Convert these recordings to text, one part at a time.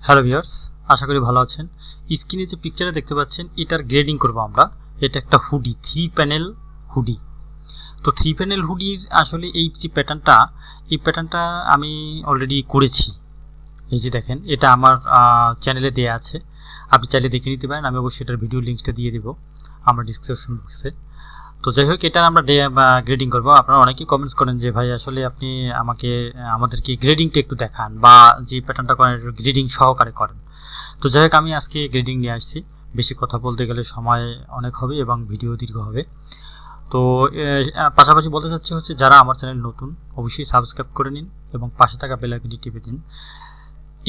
Hello viewers, আশা করি ভালো আছেন। স্ক্রিনে যে পিকচারে দেখতে পাচ্ছেন এটার গ্রেডিং করব আমরা। এটা একটা হুডি, 3 প্যানেল হুডি। তো 3 প্যানেল হুডির আসলে এই যে প্যাটার্নটা আমি অলরেডি করেছি। এই যে দেখেন, এটা আমার চ্যানেলে দেয়া আছে, আপনি চাইলে দেখে নিতে পারেন। আমি অবশ্যই এটার ভিডিও লিঙ্কটা দিয়ে দেবো আমার ডিসক্রিপশন বক্সে। তো যাই হোক, এটা আমরা গ্রেডিং করব। আপনারা অনেকেই কমেন্টস করেন যে ভাই আসলে আপনি আমাদেরকে গ্রেডিংটা একটু দেখান, বা যে প্যাটার্নটা করেন গ্রেডিং সহকারে করেন। তো যাই হোক, আমি আজকে গ্রেডিং নিয়ে আসছি। বেশি কথা বলতে গেলে সময় অনেক হবে এবং ভিডিও দীর্ঘ হবে। তো পাশাপাশি বলতে চাচ্ছি হচ্ছে, যারা আমার চ্যানেল নতুন অবশ্যই সাবস্ক্রাইব করে নিন এবং পাশে থাকা বেল আইকনটি টিপে দিন।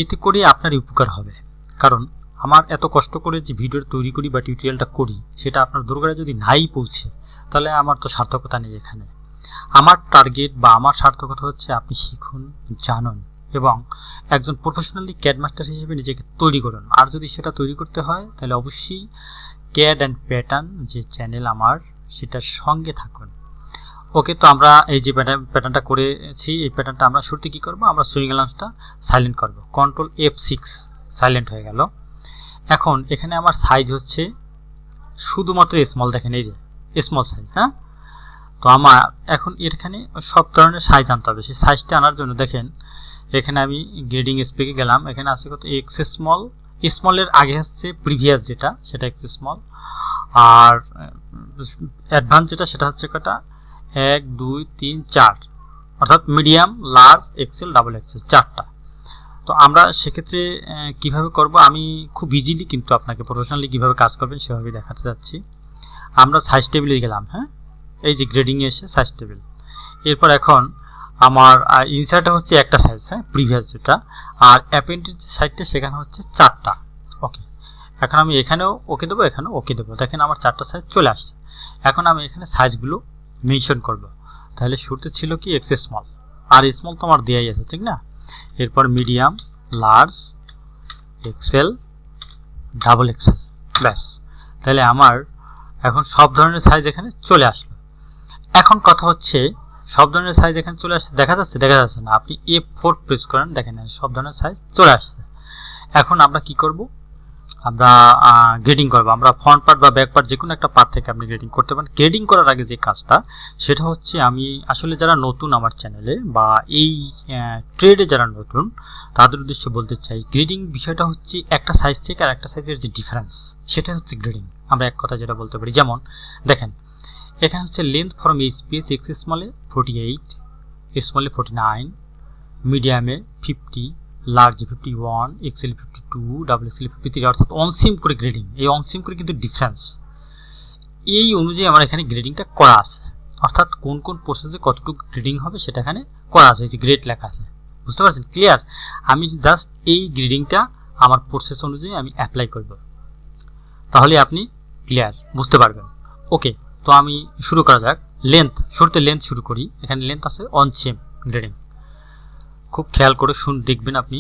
এতে করে আপনারই উপকার হবে, কারণ আমার এত কষ্ট করে যে ভিডিও তৈরি করি বা টিউটোরিয়ালটা করি, সেটা আপনার দরকারে যদি নাই পৌঁছে, তাহলে আমার তো সার্থকতা নেই এখানে। আমার টার্গেট বা আমার সার্থকতা হচ্ছে আপনি শিখুন, জানুন এবং একজন প্রফেশনালি ক্যাড মাস্টার হিসেবে নিজেকে তৈরি করুন। আর যদি সেটা তৈরি করতে হয় তাহলে অবশ্যই ক্যাড অ্যান্ড প্যাটার্ন যে চ্যানেল আমার, সেটার সঙ্গে থাকুন। ওকে, তো আমরা এই যে প্যাটার্নটা করেছি, এই প্যাটার্নটা আমরা শুরুতে কী করবো, আমরা সুইং লাঞ্চটা সাইলেন্ট করব। কন্ট্রোল F6, সাইলেন্ট হয়ে গেল। এখন এখানে আমার সাইজ হচ্ছে শুধুমাত্র স্মল, দেখেন এই যে স্মল সাইজ না। তো আমার এখন এখানে সব ধরনের সাইজ আনতে হবে। সেই সাইজটা আনার জন্য দেখেন এখানে আমি গ্রেডিং স্পেকে গেলাম। এখানে আছে কত, এক্স স্মল। স্মলের আগে হচ্ছে প্রিভিয়াস যেটা, সেটা এক্স স্মল। আর অ্যাডভান্স যেটা, সেটা হচ্ছে কটা, 1 2 3 4, অর্থাৎ medium, large, XL, double XL, 4টা। তো আমরা সেক্ষেত্রে কিভাবে করব, আমি খুব ইজিলি কিন্তু আপনাকে প্রফেশনালি কিভাবে কাজ করবেন সেভাবে দেখাতে যাচ্ছি। আমরা সাইজ টেবিলে গেলাম। হ্যাঁ, এই যে গ্রেডিংয়ে এসে সাইজ টেবিল। এরপর এখন আমার ইনসার্টে হচ্ছে একটা সাইজ, হ্যাঁ প্রিভিয়াস যেটা, আর অ্যাপেন্ডের যে সাইডটা সেখানে হচ্ছে 4টা। ওকে, এখন আমি এখানেও ওকে দেবো, এখানেও ওকে দেবো। দেখেন আমার 4টা সাইজ চলে আসছে। এখন আমি এখানে সাইজগুলো মেনশন করব। তাহলে শুরুতে ছিল কি এক্স স্মল, আর স্মল তো আমার দেয়াই আছে, ঠিক না। এরপর medium, large, XL, double XL, ব্যাস। তাহলে আমার এখন সব ধরনের সাইজ এখানে চলে আসলো। এখন কথা হচ্ছে, সব ধরনের সাইজ এখানে চলে আসছে, দেখা যাচ্ছে না। আপনি F4 প্রেস করেন, দেখেন সব ধরনের সাইজ চলে আসছে। এখন আমরা কি করব, আমরা গ্রেডিং করব। আমরা ফ্রন্ট পার্ট বা ব্যাক পার্ট যে কোনো একটা পার্ট থেকে আপনি গ্রেডিং করতে পারেন। গ্রেডিং করার আগে যে কাজটা, সেটা হচ্ছে আমি আসলে যারা নতুন আমার চ্যানেলে বা এই ট্রেডে যারা নতুন, তাদের উদ্দেশ্যে বলতে চাই, গ্রেডিং বিষয়টা হচ্ছে একটা সাইজ থেকে আর একটা সাইজের যে ডিফারেন্স, সেটা হচ্ছে গ্রেডিং। আমরা এক কথা যেটা বলতে পারি, যেমন দেখেন এখানে হচ্ছে লেন্থ ফ্রম স্পেস এক্স স্মলে 48, স্মলে 49, মিডিয়ামে 50, লার্জে 51, এক্সেল 52, ডাবল এক্সেল 53, অর্থাৎ অনসিম করে গ্রেডিং। এই অনসিম করে কিন্তু ডিফারেন্স, এই অনুযায়ী আমার এখানে গ্রেডিংটা করা আছে। অর্থাৎ কোন কোন প্রসেসে কতটুকু গ্রেডিং হবে সেটা এখানে করা আছে, এই যে গ্রেড লেখা আছে, বুঝতে পারছেন? ক্লিয়ার? আমি জাস্ট এই গ্রেডিংটা আমার প্রসেস অনুযায়ী আমি অ্যাপ্লাই করব, তাহলে আপনি ক্লিয়ার বুঝতে পারবেন। ওকে, তো আমি শুরু করা যাক। লেন্থ, শুরুতে লেন্থ শুরু করি। এখানে লেন্থ আছে অনসিম গ্রেডিং, খুব খেয়াল করে দেখবেন আপনি।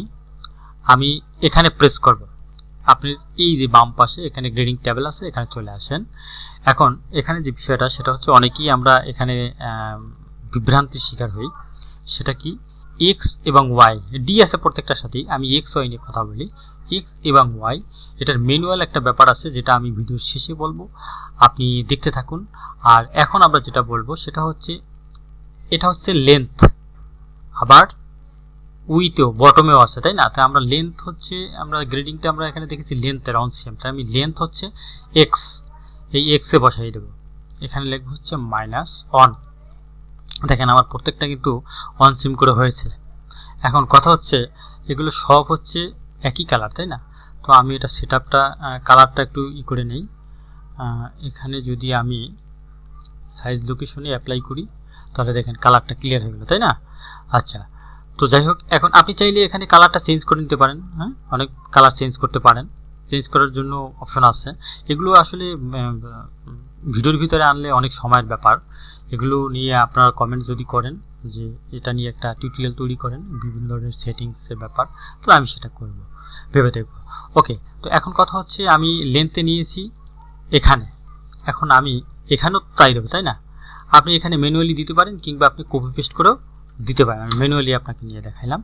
আমি এখানে প্রেস করব, আপনি এই যে বাম পাশে এখানে গ্রেডিং টেবিল আছে, এখানে চলে আসেন। এখন এখানে যে বিষয়টা, সেটা হচ্ছে অনেকেই আমরা এখানে বিভ্রান্তির শিকার হই। সেটা কি, এক্স এবং ওয়াই, ডি আছে প্রত্যেকটার সাথেই। আমি এক্স ওয়াই নিয়ে কথা বলি। এক্স এবং ওয়াই, এটার ম্যানুয়াল একটা ব্যাপার আছে, যেটা আমি ভিডিওর শেষে বলবো, আপনি দেখতে থাকুন। আর এখন আমরা যেটা বলবো সেটা হচ্ছে, এটা হচ্ছে লেন্থ, আবার উইতেও বটমেও আছে, তাই না? তাই আমরা লেন্থ হচ্ছে, আমরা গ্রেডিংটা আমরা এখানে দেখেছি লেন্থের অনসিম, তাই আমি লেন্থ হচ্ছে এক্স, এই এক্সে বসাই দেবো। এখানে লিখবো হচ্ছে -1। দেখেন আমার প্রত্যেকটা কিন্তু অনসিম করে হয়েছে। এখন কথা হচ্ছে, এগুলো সব হচ্ছে একই কালার, তাই না? তো আমি এটা সেটআপটা কালারটা একটু করে নেই। এখানে যদি আমি সাইজ লোকেশনে অ্যাপ্লাই করি, তাহলে দেখেন কালারটা ক্লিয়ার হয়ে গেল, তাই না? আচ্ছা, তো যাই হোক, এখন আপনি চাইলে এখানে কালারটা চেঞ্জ করে নিতে পারেন। হ্যাঁ, অনেক কালার চেঞ্জ করতে পারেন, চেঞ্জ করার জন্য অপশন আছে। এগুলো আসলে ভিডিওর ভিতরে আনলে অনেক সময়ের ব্যাপার। এগুলো নিয়ে আপনারা কমেন্ট যদি করেন যে এটা নিয়ে একটা টিউটোরিয়াল তৈরি করেন, বিভিন্ন ধরনের সেটিংসের ব্যাপার, তো আমি সেটা করব, ভেবে দেখব। ওকে, তো এখন কথা হচ্ছে, আমি লেন্থে নিয়েছি এখানে, এখন আমি এখানেও তাই দেবো, তাই না? আপনি এখানে ম্যানুয়ালি দিতে পারেন, কিংবা আপনি কপি পেস্ট করেও দিতে পারেন। আমি ম্যানুয়ালি আপনাকে নিয়ে দেখাইলাম।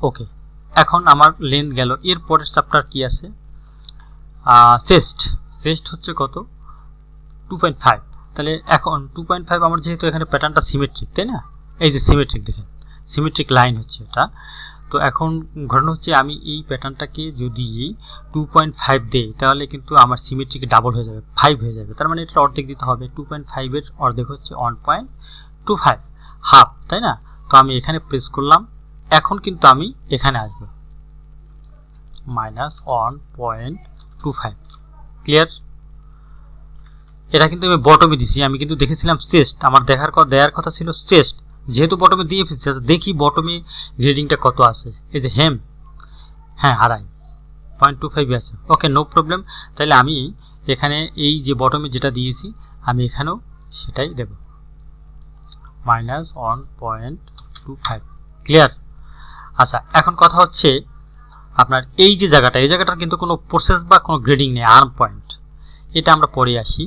ওকে, এখন আমার লেন্থ গেল। এর পরের চ্যাপ্টার কি আছে, চেস্ট। চেস্ট হচ্ছে কত, 2.5। তাহলে এখন 2.5 আমার যেহেতু এখানে প্যাটার্নটা সিমেট্রিক, তাই না, এই যে সিমেট্রিক, দেখেন সিমেট্রিক লাইন হচ্ছে এটা। তো এখন ঘটনা হচ্ছে আমি এই প্যাটার্নটাকে যদি 2.5 দেই তাহলে কিন্তু আমার সিমেট্রিক ডাবল হয়ে যাবে, 5 হয়ে যাবে। তার মানে এটা অর্ধেক দিতে হবে। 2.5 এর অর্ধেক হচ্ছে 1.25, হাফ, তাই না। তো আমি এখানে প্রেস করলাম। এখন কিন্তু আমি এখানে আসবো -1.25। ক্লিয়ার? এটা কিন্তু আমি বটমে দিছি। আমি কিন্তু দেখেছিলাম চেস্ট, আমার দেওয়ার কথা ছিল চেস্ট, যেহেতু বটমে দিয়ে ফেলছি। দেখি বটমে গ্রেডিংটা কত আছে। এই যে হেম, হ্যাঁ 0.25 আছে। ওকে, নো প্রবলেম। তাহলে আমি এখানে এই যে বটমে যেটা দিয়েছি আমি এখানেও সেটাই দেব, -1.25। ক্লিয়ার? আচ্ছা, এখন কথা হচ্ছে আপনার এই যে জায়গাটা, এই জায়গাটার কিন্তু কোনো প্রসেস বা কোনো গ্রেডিং নেই, আর্ম পয়েন্ট। এটা আমরা পরে আসি।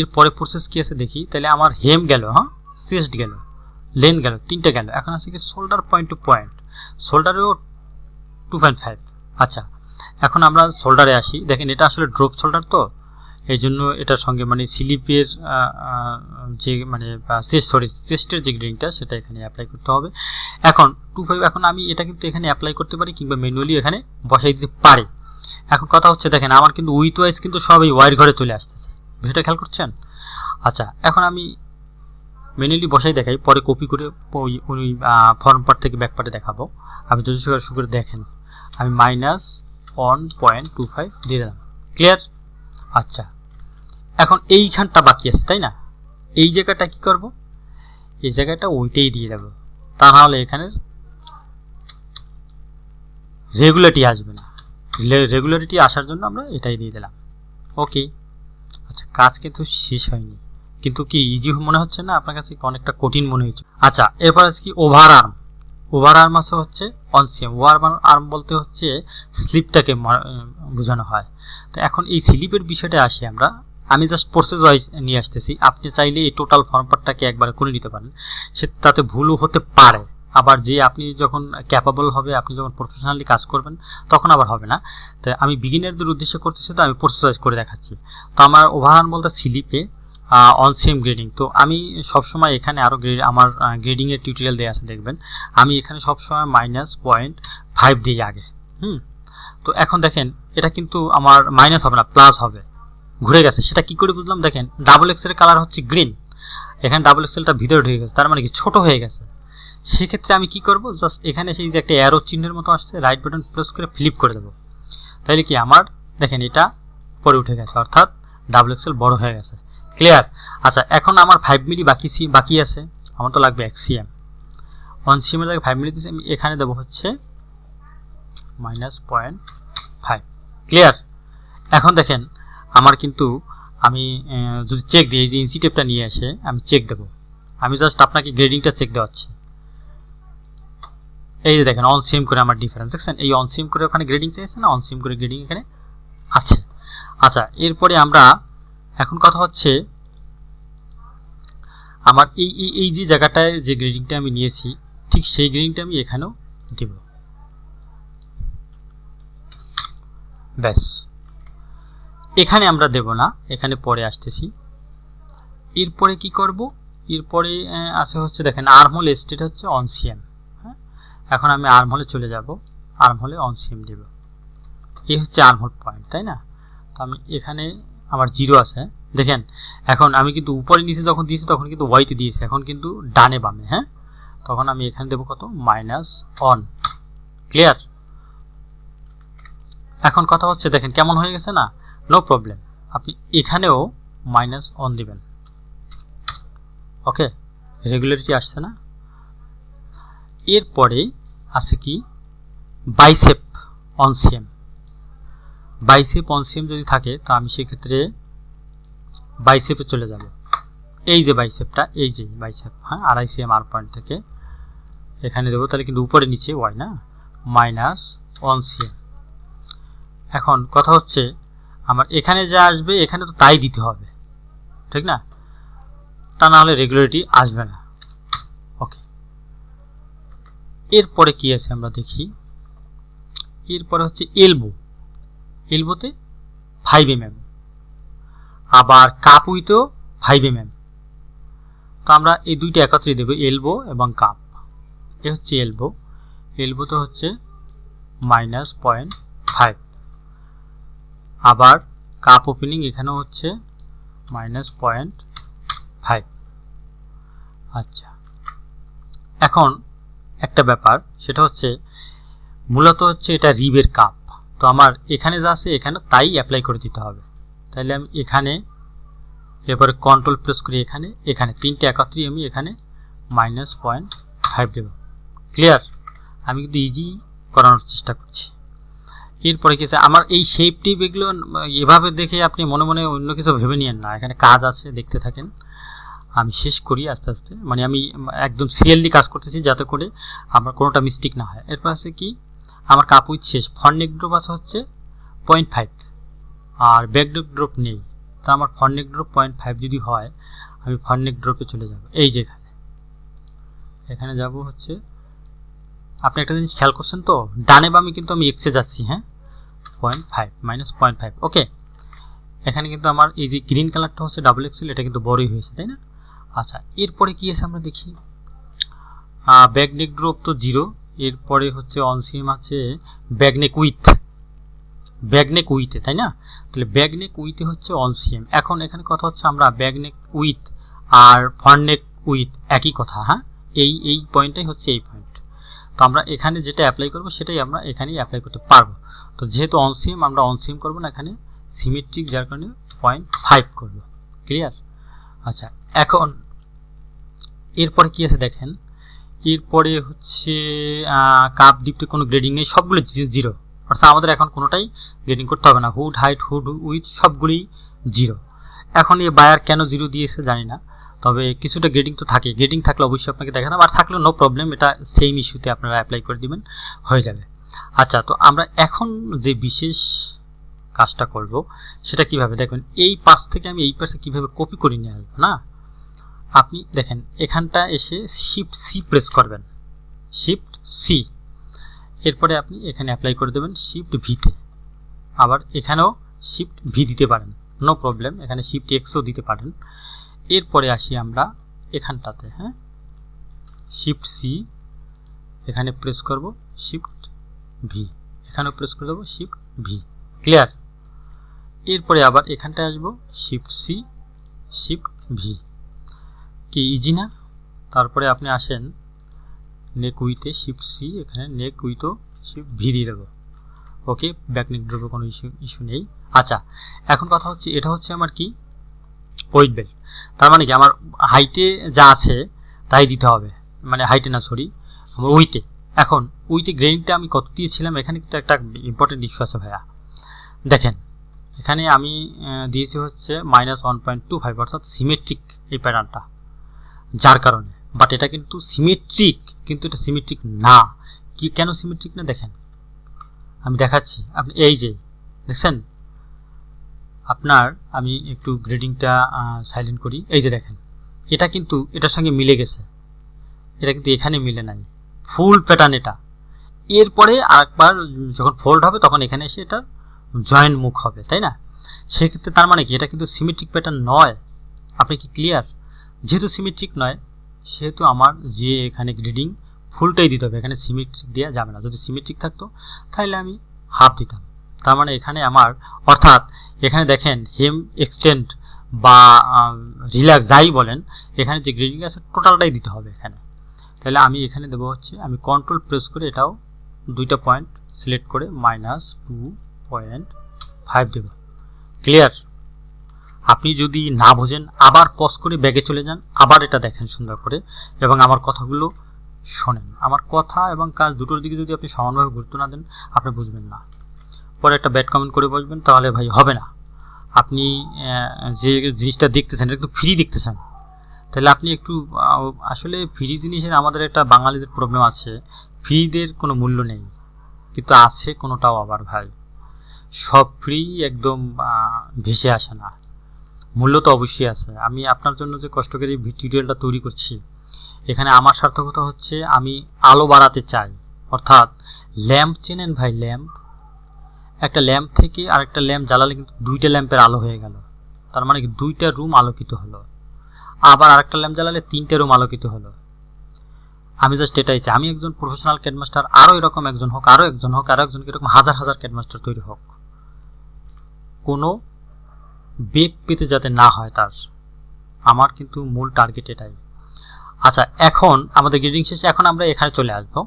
এরপরে প্রসেস কি আছে দেখি। তাহলে আমার হেম গেল, হ্যাঁ, চেস্ট গেল, লেন্থ গেল, তিনটে গেল। এখন আছে কি শোল্ডার পয়েন্ট টু পয়েন্ট, শোল্ডারেও 2.5। আচ্ছা, এখন আমরা শোল্ডারে আসি। দেখেন এটা আসলে ড্রপ শোল্ডার, তো এই জন্য এটার সঙ্গে মানে স্লিপের যে মানে চেস্টের যে গ্রেডিংটা সেটা এখানে অ্যাপ্লাই করতে হবে। এখন 2.5, এখন আমি এটা কিন্তু এখানে অ্যাপ্লাই করতে পারি কিংবা ম্যানুয়ালি এখানে বসাই দিতে পারি। এখন কথা হচ্ছে দেখেন আমার কিন্তু উইথ ওয়াইজ কিন্তু সব এই ওয়াইড ঘরে চলে আসতেছে, বিষয়টা খেয়াল করছেন? আচ্ছা, এখন আমি ম্যানুয়ালি বসাই দেখাই, পরে কপি করে ওই ফর্ম পার্ট থেকে ব্যাক পার্টে দেখাবো। আমি যদি শুরু করে দেখেন আমি -1.25 দিয়ে দিলাম। ক্লিয়ার? আচ্ছা, এখন এইখানটা বাকি আছে, তাই না। এই জায়গাটা কি করব, এই জায়গাটা ওইটাই দিয়ে দেবো, তা নাহলে এখানে রেগুলারিটি আসবে না। রেগুলারিটি আসার জন্য আমরা এটাই দিয়ে দিলাম। ওকে। আচ্ছা, কাজ কিন্তু শেষ হয়নি, কিন্তু কি ইজি মনে হচ্ছে না আপনার কাছে, অনেকটা কঠিন মনে হচ্ছে। আচ্ছা, এরপর আছে কি ওভার আর্ম। ওভার আর্ম আছে হচ্ছে অন সিএম। ওভার আর্ম বলতে হচ্ছে স্লিপটাকে বোঝানো হয়। তো এখন এই স্লিপের বিষয়টা আসি আমরা। আমি জাস্ট প্রসেস ওয়াইজ নিয়ে আসতেছি, আপনি চাইলে এই টোটাল ফর্ম পার্টটাকে একবারে করে নিতে পারেন, সে তাতে ভুলও হতে পারে। আবার যে আপনি যখন ক্যাপাবল হবে, আপনি যখন প্রফেশনালি কাজ করবেন তখন আবার হবে না। তো আমি বিগিনারদের উদ্দেশ্যে করতেছি, তো আমি প্রসেস ওয়াইজ করে দেখাচ্ছি। তো আমার ওভার আর্ম বলতে স্লিপে অন সেম গ্রেডিং। তো আমি সবসময় এখানে আরও আমার গ্রেডিংয়ের টিউটোরিয়াল দেওয়া আছে, দেখবেন আমি এখানে সবসময় -0.5 দিই আগে। তো এখন দেখেন এটা কিন্তু আমার মাইনাস হবে না, প্লাস হবে, ঘুরে গেছে। সেটা কি করে বুঝলাম, দেখেন ডাবল এক্সেলের কালার হচ্ছে গ্রিন, এখানে ডাবল এক্সেলটা ভিতরে ঢুকে গেছে, তার মানে কি ছোট হয়ে গেছে। সেক্ষেত্রে আমি কি করব, জাস্ট এখানে সেই যে একটা অ্যারো চিহ্নের মতো আসছে, রাইট বাটন প্রেস করে ফ্লিপ করে দেবো। তাইলে কি আমার দেখেন এটা পরে উঠে গেছে, অর্থাৎ ডাবল এক্সেল বড় হয়ে গেছে। ক্লিয়ার? আচ্ছা, এখন আমার 5 মিলি বাকি আছে, আমার তো লাগবে 1 সিএম। 1 সিএম এর জায়গায় 5 মিলি দিচ্ছি, আমি এখানে দেবো হচ্ছে -0.5। ক্লিয়ার? এখন দেখেন আমার কিন্তু আমি যদি চেক দিই, এই যে ইঞ্চি টেপটা নিয়ে এসে আমি চেক দেবো। আমি জাস্ট আপনাকে গ্রেডিংটা চেক দেওয়াচ্ছি। এই যে দেখেন অন সিএম করে আমার ডিফারেন্স দেখছেন, এই অন সিএম করে ওখানে গ্রেডিং চাইছে না, অন সিএম করে গ্রেডিং এখানে আছে। আচ্ছা, এরপরে আমরা এখন কথা হচ্ছে আমার এই যে জায়গাটায় যে গ্রেডিংটা আমি নিয়েছি ঠিক সেই গ্রেডিংটা আমি এখানেও দেব। ব্যাস, এখানে আমরা দেব না, এখানে পরে আসতেছি। এরপরে কি করব, এরপরে আছে হচ্ছে দেখেন আর্মহোল স্টেট হচ্ছে অন সিএম। হ্যাঁ, এখন আমি আর্মহোলে চলে যাব, আর্মহোলে অন সিএম দেব। এই হচ্ছে আর্মহোল পয়েন্ট, তাই না। তো আমি এখানে আমার 0 আছে, দেখেন এখন আমি কিন্তু উপরে নিচে যখন দিয়েছি তখন কিন্তু ওয়াইতে দিয়েছি, এখন কিন্তু ডানে বামে। হ্যাঁ, তখন আমি এখানে দেবো কত, -1। ক্লিয়ার? এখন কথা হচ্ছে দেখেন কেমন হয়ে গেছে না, নো প্রবলেম, আপনি এখানেও -1 দিবেন। ওকে, রেগুলারিটি আসছে না। এরপরে আছে কি bicep on CM. Bicep on CM যদি থাকে তো আমি সেক্ষেত্রে বাইসেপে চলে যাব। এই যে বাইসেপটা, এই যে বাইসেপ, হ্যাঁ 2.5 সিএম আর পয়েন্ট থেকে এখানে দেবো, তাহলে কিন্তু উপরে নিচে ওয়াই না, -1 সিএম। এখন কথা হচ্ছে আমার এখানে যা আসবে এখানে তো তাই দিতে হবে, ঠিক না, তা না হলে রেগুলারিটি আসবে না। ওকে, এরপরে কি আছে আমরা দেখি। এরপরে হচ্ছে এলবোতে 5 mm, আবার কাপ উইথও 5 mm। তো আমরা এই দুইটা একত্রে দেব, এলবো এবং কাপ। এ হচ্ছে এলবোতে হচ্ছে -0.5, আবার কাপ ওপেনিং এখানেও হচ্ছে -0.5। আচ্ছা, এখন একটা ব্যাপার, সেটা হচ্ছে মূলত হচ্ছে এটা রিবের কাপ। তো আমার এখানে যা আছে এখানে তাই অ্যাপ্লাই করে দিতে হবে। তাহলে আমি এখানে এবারে কন্ট্রোল প্রেস করি, এখানে তিনটে একত্রে আমি এখানে -0.5 দেব। ক্লিয়ার? আমি কিন্তু ইজি করানোর চেষ্টা করছি। এরপরে কি আমার এই শেপ টিপ এগুলো এভাবে দেখে আপনি মনে মনে অন্য কিছু ভেবে নিয়েন না, এখানে কাজ আছে, দেখতে থাকেন। আমি শেষ করি আস্তে আস্তে, মানে আমি একদম সিরিয়ালি কাজ করতেছি যাতে করে আমার কোনোটা মিস্টেক না হয়। এরপর আছে কি, আমার কাপ উইথ শেষ, ফ্রন্ট নেক ড্রপ আছে হচ্ছে 0.5 আর ব্যাক নেক ড্রপ নেই। তো আমার ফ্রন্ট নেক ড্রপ 0.5 যদি হয়, আমি ফ্রন্ট নেক ড্রপে চলে যাব। এই যে এখানে যাব হচ্ছে, আপনি একটা জিনিস খেয়াল করছেন তো, ডানে বামে কিন্তু আমি এক্সে যাচ্ছি, হ্যাঁ, 0.5 -0.5। ওকে, এখানে কিন্তু আমার এই যে গ্রিন কালারটা হচ্ছে ডাবল এক্সেল, এটা কিন্তু বড়ই হয়েছে, তাই না? আচ্ছা, এরপরে কি আছে আমরা দেখি, ব্যাক নেক ড্রপ তো 0, এরপরে হচ্ছে অন সিএম আছে ব্যাক নেক উইথে, তাই না? তাহলে ব্যাক নেক উইথে হচ্ছে অন সিএম। এখন এখানে কথা হচ্ছে আমরা ব্যাক নেক উইথ আর ফ্রন্ট নেক উইথ একই কথা, হ্যাঁ, এই পয়েন্টটাই হচ্ছে এই পয়েন্ট। তো আমরা এখানে যেটা অ্যাপ্লাই করব সেটাই আমরা এখানেই অ্যাপ্লাই করতে পারবো। তো যেহেতু অন সিএম, আমরা অন সিএম করবো না, এখানে সিমেট্রিক, যার কারণে 0.5 করব। ক্লিয়ার? আচ্ছা, এখন এরপরে কি আছে দেখেন, এরপরে হচ্ছে কাপ ডিপটে কোনো গ্রেডিং নেই, সবগুলো 0, অর্থাৎ আমাদের এখন কোনোটাই গ্রেডিং করতে হবে না। হুড হাইট, হুড উইথ সবগুলি 0। এখন এই বায়ার কেন 0 দিয়েছে জানি না, তবে কিছুটা গ্রেডিং তো থাকে, গ্রেডিং থাকলে অবশ্যই আপনাকে দেখাতাম, আর থাকলে নো প্রবলেম, এটা সেম ইস্যুতে আপনারা অ্যাপ্লাই করে দিবেন, হয়ে যাবে। আচ্ছা, তো আমরা এখন যে বিশেষ কাজটা করব সেটা কিভাবে দেখবেন, এই পাশ থেকে আমি এই পাশে কিভাবে কপি করে নিয়ে আসবো না। আপনি দেখেন এখানটা এসে শিফট সি প্রেস করবেন, শিফট সি, এরপরে আপনি এখানে অ্যাপ্লাই করে দেবেন শিফট ভিতে, আবার এখানেও শিফট ভি দিতে পারেন, নো প্রবলেম, এখানে শিফট এক্সও দিতে পারেন। এরপরে আসি আমরা এখানটাতে, হ্যাঁ, শিফট সি, এখানে প্রেস করব শিফট ভি, এখানেও প্রেস করে দেবো শিফট ভি। ক্লিয়ার? এরপরে আবার এখানটায় আসবো শিফট সি, শিফট ভি, কি ইজি না? তারপরে আপনি আসেন নেক উইথে শিফট সি, এখানে নেক উইথও শিফট ভি দিয়ে দেবো। ওকে, ব্যাক নেক ড্রপে কোনো ইস্যু নেই। আচ্ছা, এখন কথা হচ্ছে, এটা হচ্ছে আমার কি ওয়েট বেল্ট, তার মানে কি আমার হাইটে যা আছে তাই দিতে হবে, মানে হাইটে না, সরি, আমার উইথে। এখন উইথে গ্রেডিংটা আমি কত দিয়েছিলাম, এখানে কিন্তু একটা ইম্পর্টেন্ট ইস্যু আছে ভাইয়া। দেখেন এখানে আমি দিয়েছি হচ্ছে -1.25, অর্থাৎ সিমেট্রিক এই প্যাটার্নটা, যার কারণে, বাট এটা কিন্তু সিমেট্রিক, কিন্তু এটা সিমেট্রিক না। কি কেন সিমেট্রিক না দেখেন, আমি দেখাচ্ছি। আপনি এই যে দেখছেন, আপনার আমি একটু গ্রেডিংটা সাইলেন্ট করি, এই যে দেখেন, এটা কিন্তু এটার সঙ্গে মিলে গেছে, এটা কিন্তু এখানে মিলে নাই, ফুল প্যাটার্ন এটা। এরপরে আরেকবার যখন ফোল্ড হবে তখন এখানে এসে এটা জয়েন্ট মুখ হবে, তাই না? সেক্ষেত্রে তার মানে কি, এটা কিন্তু সিমেট্রিক প্যাটার্ন নয়। আপনি কি ক্লিয়ার? যেহেতু সিমেট্রিক নয়, সেহেতু আমার যে এখানে গ্রেডিং ফুলটাই দিতে হবে, এখানে সিমেট্রিক দেওয়া যাবে না। যদি সিমেট্রিক থাকতো তাহলে আমি হাফ দিতাম। তার মানে এখানে আমার, অর্থাৎ এখানে দেখেন হেম এক্সটেন্ড বা রিল্যাক্স যাই বলেন, এখানে যে গ্রেডিং আছে টোটালটাই দিতে হবে এখানে। তাহলে আমি এখানে দেবো হচ্ছে, আমি কন্ট্রোল প্রেস করে এটাও দুইটা পয়েন্ট সিলেক্ট করে -2.5 দেব। ক্লিয়ার? আপনি যদি না বোঝেন আবার পজ করে ব্যাগে চলে যান, আবার এটা দেখেন সুন্দর করে, এবং আমার কথাগুলো শোনেন। আমার কথা এবং কাজ দুটোর দিকে যদি আপনি সমানভাবে গুরুত্ব না দেন, আপনি বুঝবেন না। পরে একটা ব্যাড কমেন্ট করে বসবেন, তাহলে ভাই হবে না। আপনি যে জিনিসটা দেখতেছেন এটা একটু ফ্রি দেখতেছেন, তাহলে আপনি একটু, আসলে ফ্রি জিনিসের আমাদের একটা বাঙালিদের প্রবলেম আছে, ফ্রিদের কোনো মূল্য নেই, কিন্তু আছে কোনোটাও আবার ভাই, সব ফ্রি একদম ভেসে আসে না, মূল্য তো অবশ্যই আছে। আমি আপনার জন্য যে কষ্ট করে টিউটোরিয়ালটা তৈরি করছি, এখানে আমার সার্থকতা হচ্ছে আমি আলো বাড়াতে চাই, অর্থাৎ ল্যাম্প চেনেন ভাই, ল্যাম্প একটা ল্যাম্প থেকে আরেকটা ল্যাম্প জ্বালালে কিন্তু দুইটা ল্যাম্পের আলো হয়ে গেল, তার মানে কি দুইটা রুম আলোকিত হলো। আবার আরেকটা ল্যাম্প জ্বালালে তিনটে রুম আলোকিত হলো। আমি জাস্ট এটাই চাই, আমি একজন প্রফেশনাল ক্যাডমাস্টার, আরও এরকম একজন হোক, আরও একজন হোক, আরও একজন, এরকম হাজার হাজার ক্যাডমাস্টার তৈরি হোক, কোনো বেগ পেতে যাতে না হয় তার। আমার কিন্তু মূল টার্গেট এটাই। আচ্ছা, এখন আমাদের গ্রেডিং শেষে এখন আমরা এখানে চলে আসবো।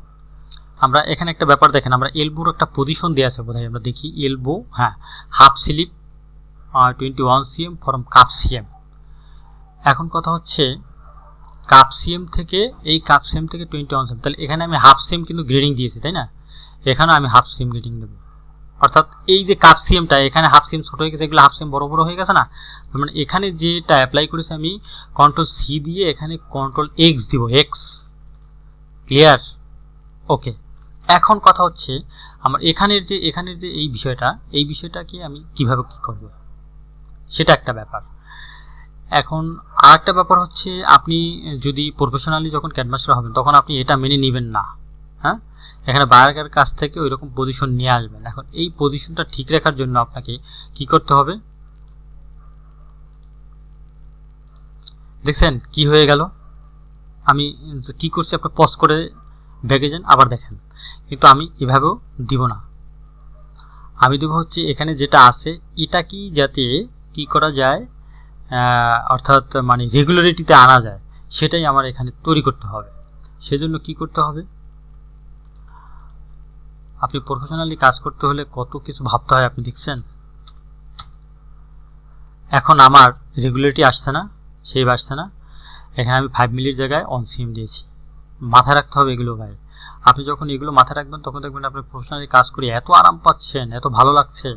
আমরা এখানে একটা ব্যাপার দেখেন, আমরা এলবোর একটা পজিশন দেওয়া আছে বোধহয়, আমরা দেখি এলবো, হ্যাঁ, half slip 21 cm from cup CM. এখন কথা হচ্ছে কাপ সিএম থেকে, এই কাপ সিএম থেকে 21 cm, তাহলে এখানে আমি হাফ সিএম কিন্তু গ্রেডিং দিয়েছি, তাই না? এখানে আমি হাফ সিএম গ্রেডিং দেবো, অর্থাৎ এই যে কাপ সিএমটা, এখানে হাফ সিএম ছোট হয়ে গেছে, এগুলো হাফ সিএম বড় বড় হয়ে গেছে না, মানে এখানে যেটা অ্যাপ্লাই করেছি আমি কন্ট্রোল সি দিয়ে এখানে কন্ট্রোল এক্স দিব, এক্স, ক্লিয়ার? ওকে। এখন কথা হচ্ছে আমার এখানের যে এই বিষয়টাকে আমি কিভাবে কি করব, সেটা একটা ব্যাপার। এখন আর একটা ব্যাপার হচ্ছে, আপনি যদি প্রফেশনালি যখন ক্যাডমাস্টার হবেন তখন আপনি এটা মেনে নেবেন না, হ্যাঁ, এখানে বাইরের কাছ থেকে ওই রকম পজিশন নিয়ে আসবেন। এখন এই পজিশনটা ঠিক রাখার জন্য আপনাকে কি করতে হবে, দেখছেন কি হয়ে গেল? আমি কি করছি, আপনি পজ করে ব্যাগে যান, আবার দেখেন। কিন্তু আমি এভাবেও দিব না, আমি দেবো হচ্ছে এখানে যেটা আছে এটা কি যাতে কি করা যায়, অর্থাৎ মানে রেগুলারিটিতে আনা যায়, সেটাই আমার এখানে তৈরি করতে হবে। সেজন্য কি করতে হবে, আপনি প্রফেশনালি কাজ করতে হলে কত কিছু ভাবতে হয়, আপনি দেখছেন। এখন আমার রেগুলারিটি আসছে না, সেই আসছে না, এখানে আমি 5 মিলির জায়গায় 1 cm দিয়েছি। মাথায় রাখতে হবে এগুলো ভাই, আপনি যখন এগুলো মাথায় রাখবেন তখন দেখবেন আপনি প্রফেশনালি কাজ করে এত আরাম পাচ্ছেন, এত ভালো লাগছে।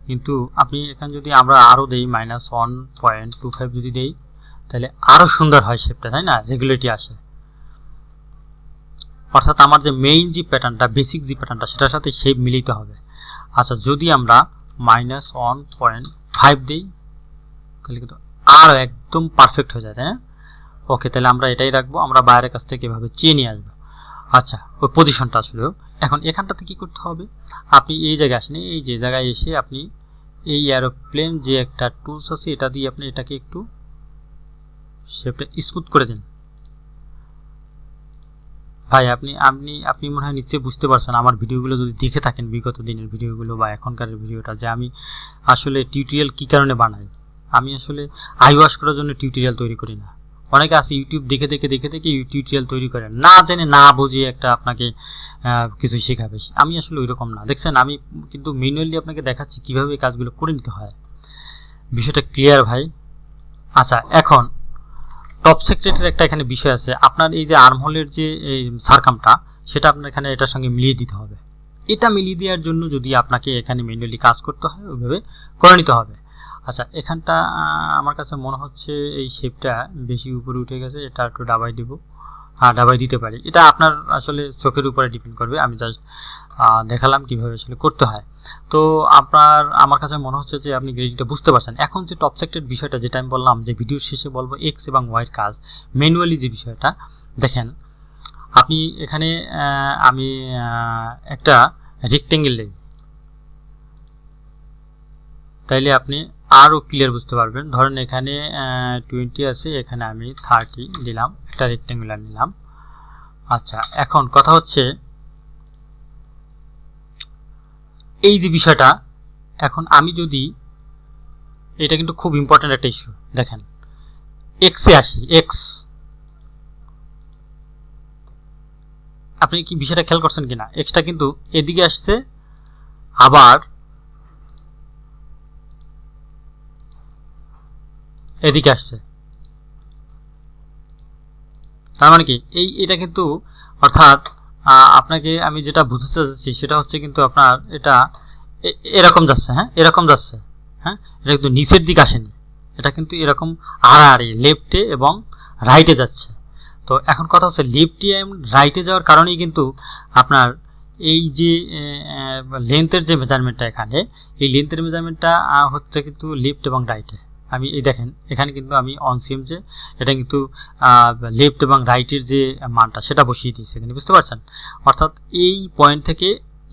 কিন্তু আপনি এখানে যদি আমরা আরও দেই -1.25 যদি দেই, তাহলে আরও সুন্দর হয় শেপটা, তাই না? রেগুলারিটি আসে, অর্থাৎ আমার যে মেইন যে প্যাটার্নটা, বেসিক যে প্যাটার্নটা, সেটার সাথে শেপ মিলিতে হবে। আচ্ছা, যদি আমরা -1.5 দিই তাহলে কিন্তু আরও একদম পারফেক্ট হয়ে যায়, তাই না? ওকে, তাহলে আমরা এটাই রাখবো, আমরা বাইরের কাছ থেকে এভাবে চেয়ে নিয়ে আসবো। আচ্ছা, ওই পজিশনটা আসলেও এখন এখানটাতে কি করতে হবে, আপনি এই জায়গায় আসেন, এই যে জায়গায় এসে আপনি এই এরোপ্লেন যে একটা টুলস আছে এটা দিয়ে আপনি এটাকে একটু শেপটা স্মুথ করে দিন। ভাই আপনি মনে হয় নিশ্চয়ই বুঝতে পারছেন আমার ভিডিওগুলো যদি দেখে থাকেন, বিগত দিনের ভিডিওগুলো বা এখনকার ভিডিওটা, যে আমি আসলে টিউটোরিয়াল কী কারণে বানাই। আমি আসলে আইওয়াশ করার জন্য টিউটোরিয়াল তৈরি করি না। অনেকে আছে ইউটিউব দেখে টিউটোরিয়াল তৈরি করে, না জেনে না বুঝিয়ে একটা আপনাকে কিছু শেখাবে। আমি আসলে ওই রকম না, দেখছেন আমি কিন্তু ম্যানুয়ালি আপনাকে দেখাচ্ছি কীভাবে এই কাজগুলো করে নিতে হয়। বিষয়টা ক্লিয়ার ভাই? আচ্ছা, এখন টপ সেক্রেটের একটা এখানে বিষয় আছে, আপনার এই যে আর্মহোলের যে সারকামটা, সেটা আপনার এখানে এটার সঙ্গে মিলিয়ে দিতে হবে। এটা মিলিয়ে দেওয়ার জন্য যদি আপনাকে এখানে ম্যানুয়ালি কাজ করতে হয়, ওইভাবে করে নিতে হবে। আচ্ছা, এখানটা আমার কাছে মনে হচ্ছে এই শেপটা বেশি উপরে উঠে গেছে, এটা একটু ডাবাই দিব, ডাবাই দিতে পারি। এটা আপনার আসলে চোখের উপরে ডিপেন্ড করবে, আমি জাস্ট দেখালাম কিভাবে আসলে করতে হয়। তো আমার কাছে মনে হচ্ছে যে আপনি গ্রেডিংটা বুঝতে পারছেন। এখন যে টপ সেক্টরের বিষয়টা যেটা আমি বললাম, যে ভিডিওর শেষে বলবো এক্স এবং ওয়াইয়ের কাজ, ম্যানুয়ালি যে বিষয়টা দেখেন, আপনি এখানে আমি একটা রেক্টেঙ্গেল নেই, তাইলে আপনি আরও ক্লিয়ার বুঝতে পারবেন। ধরেন এখানে 20 আছে, এখানে আমি 30 দিলাম, একটা রেক্টেঙ্গুলার নিলাম। আচ্ছা, এখন কথা হচ্ছে এই যে বিষয়টা, এখন আমি যদি, এটা কিন্তু খুব ইম্পর্ট্যান্ট একটা ইস্যু, দেখেন এক্সে আসি, এক্স, আপনি কি বিষয়টা খেয়াল করছেন কিনা? এক্সটা কিন্তু এদিকে আসছে, আবার এদিকে আসছে, তার মানে কি এটা কিন্তু, অর্থাৎ আপনাকে আমি যেটা বুঝাতে চাচ্ছি সেটা হচ্ছে কিন্তু আপনার এটা এরকম যাচ্ছে, হ্যাঁ, এরকম যাচ্ছে, হ্যাঁ, এটা কিন্তু নিচের দিকে আসেনি, এটা কিন্তু এরকম আড়াআড়ি লেফটে এবং রাইটে যাচ্ছে। তো এখন কথা হচ্ছে লেফটে এবং রাইটে যাওয়ার কারণেই কিন্তু আপনার এই যে লেন্থের যে মেজারমেন্টটা, এখানে এই লেন্থের মেজারমেন্টটা হচ্ছে কিন্তু লেফট এবং রাইটে। আমি এই দেখেন এখানে কিন্তু আমি অন সিএম যে এটা কিন্তু লেফট এবং রাইটের যে মানটা সেটা বসিয়ে দিয়েছি এখানে, বুঝতে পারছেন? অর্থাৎ এই পয়েন্ট থেকে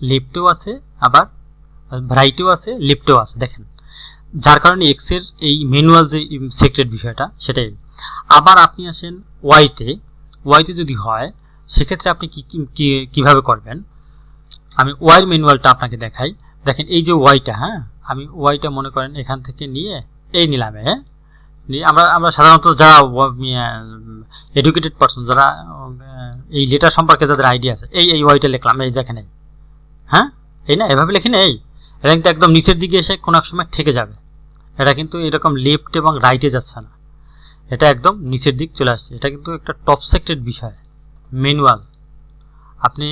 লেফটেও আছে, আবার রাইটেও আছে, লেফটেও আছে, দেখেন। যার কারণে এক্স এর এই ম্যানুয়াল যে সেক্রেট বিষয়টা সেটাই। আবার আপনি আসেন ওয়াইতে যদি হয় সেক্ষেত্রে আপনি কিভাবে করবেন, আমি ওয়াইয়ের ম্যানুয়ালটা আপনাকে দেখাই। দেখেন এই যে ওয়াইটা, হ্যাঁ, আমি ওয়াইটা মনে করেন এখান থেকে নিয়ে এই নিলাম, হ্যাঁ, আমরা সাধারণত যারা এডুকেটেড পারসন, যারা এই লেটার সম্পর্কে যাদের আইডিয়া আছে, এই ওয়াইটা লিখলাম, এই দেখেন, এই, হ্যাঁ, এই না, এভাবে লিখি না, এটা কিন্তু একদম নিচের দিকে এসে কোনো এক সময় ঠেকে যাবে। এটা কিন্তু এরকম লেফট এবং রাইটে যাচ্ছে না, এটা একদম নিচের দিক চলে আসছে। এটা কিন্তু একটা টপ সেক্রেট বিষয়, ম্যানুয়াল। আপনি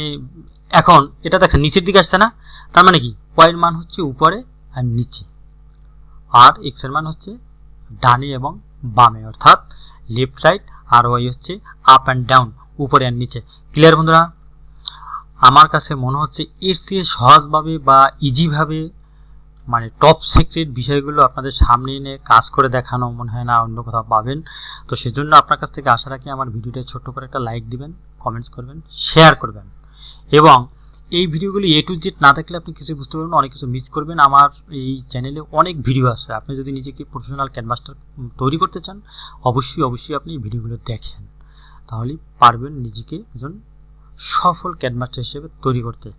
এখন এটা দেখছেন নিচের দিকে আসছে না, তার মানে কি ওয়াইয়ের মান হচ্ছে উপরে আর নিচে, আর এক্স এর মান হচ্ছে ডানে এবং বামে, অর্থাৎ লেফট রাইট, আর ওয়াই হচ্ছে আপ অ্যান্ড ডাউন, উপরে আর নিচে। ক্লিয়ার বন্ধুরা? আমার কাছে মনে হচ্ছে এর চেয়ে সহজভাবে বা ইজিভাবে মানে টপ সিক্রেট বিষয়গুলো আপনাদের সামনে এনে কাজ করে দেখানো মনে হয় না অন্য কোথাও পাবেন। তো সেজন্য আপনার কাছ থেকে আশা রাখি আমার ভিডিওটা ছোট্ট করে একটা লাইক দিবেন, কমেন্টস করবেন, শেয়ার করবেন, এবং এই ভিডিওগুলি A to Z না থাকলে আপনি কিছু বুঝতে পারবেন, অনেক কিছু মিস করবেন। আমার এই চ্যানেলে অনেক ভিডিও আছে, আপনি যদি নিজেকে প্রফেশনাল ক্যানভাসটার তৈরি করতে চান অবশ্যই আপনি এই ভিডিওগুলো দেখেন, তাহলেই পারবেন নিজেকে একজন সফল ক্যানভাসটার হিসেবে তৈরি করতে।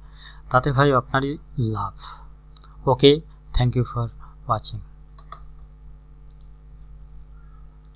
তাতে ভাই আপনারই লাভ। ওকে, থ্যাংক ইউ ফর ওয়াচিং।